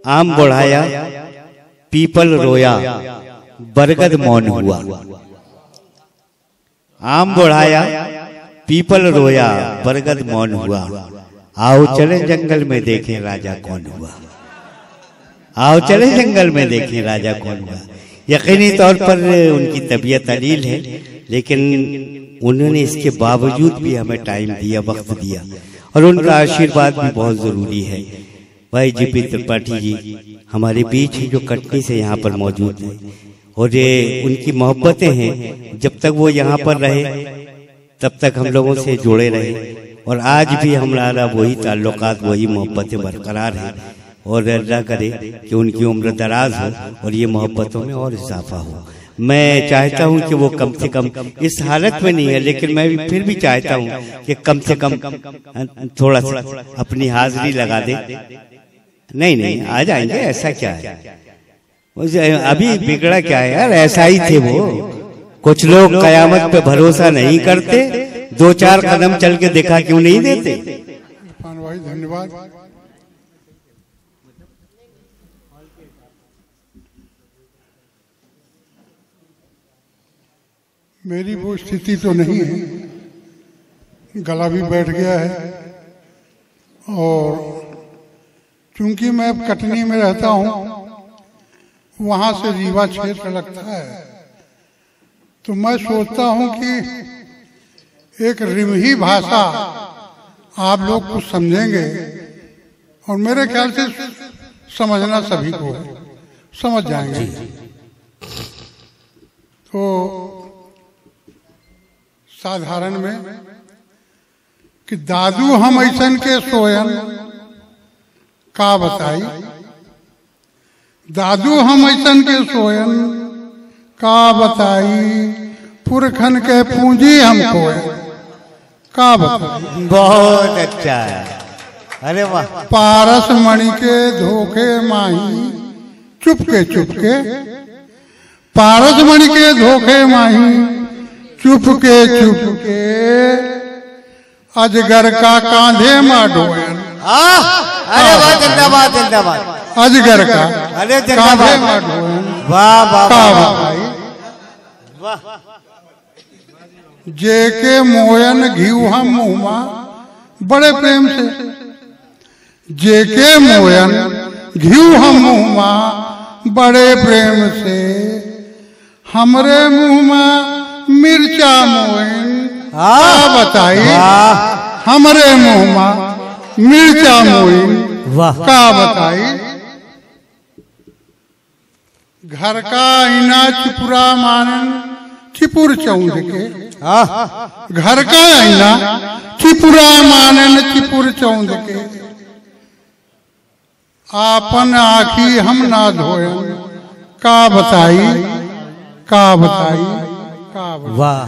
आम बढ़ाया, पीपल रोया, बरगद मौन हुआ। आम बढ़ाया, पीपल रोया, बरगद मौन हुआ। आओ चले जंगल में देखें राजा कौन हुआ। आओ चले जंगल में देखें राजा कौन हुआ। यकीनी तौर पर उनकी तबीयत अलील है, लेकिन उन्होंने इसके बावजूद भी हमें टाइम दिया, वक्त दिया, और उनका आशीर्वाद भी बहुत जरूरी है। भाई जीपी त्रिपाठी जी हमारे बीच ही जो कटनी से यहाँ पर मौजूद है, और ये उनकी मोहब्बतें हैं। जब तक वो यहाँ पर रहे तब तक हम लोगों से जुड़े रहे, और आज भी हमारा वही ताल्लुकात, वही मोहब्बतें बरकरार हैं। और अल्लाह करे कि उनकी उम्र दराज हो और ये मोहब्बतों में और इजाफा हो। मैं चाहता हूं कि वो कम से कम इस हालत में नहीं है, लेकिन मैं भी फिर भी चाहता हूं कि कम से कम थोड़ा सा अपनी हाजिरी लगा दे। नहीं आ जाएंगे, ऐसा क्या है, अभी बिगड़ा क्या है यार, ऐसा ही थे वो। कुछ लोग कयामत पे भरोसा नहीं करते, 2-4 कदम चल के देखा क्यों नहीं देते। भाई धन्यवाद। मेरी वो स्थिति तो नहीं है, गला भी बैठ गया है, और चूंकि मैं कटनी में रहता हूं, वहां से रीवा क्षेत्र लगता है, तो मैं सोचता हूं कि एक रिमही भाषा आप लोग कुछ समझेंगे, और मेरे ख्याल से समझना सभी को समझ जाएंगे। तो साधारण में कि दादू हम ऐसन के सोयन का बताई, दादू हम ऐसन के सोयन का बताई, पुरखन के पूंजी हमको का बताई। बहुत अच्छा है, अरे वाह। पारस मणि के धोखे माही, चुपके चुपके, पारस मणि के धोखे माही, चुपके चुपके, अजगर का कांधे में ढोयन। अरे वाह, जिंदाबाद जिंदाबाद। अजगर का अरे कांधे में ढोयन। वाह वाह वाह। जे के मोयन घीव हम मुँह बड़े प्रेम से, जे के मोयन घीव हम मुँह बड़े प्रेम से, हमरे मुँह में मिर्चा मोयन का बताई, हमरे मुँह में मिर्चा मोयन का बताई। घर का आईना चिपुरा मानन चिपुर चौंध के, घर का आईना चिपुरा मानन चिपुर चौंध के, आपन आखी हम ना धोयन का बताई, का बताई। वाह।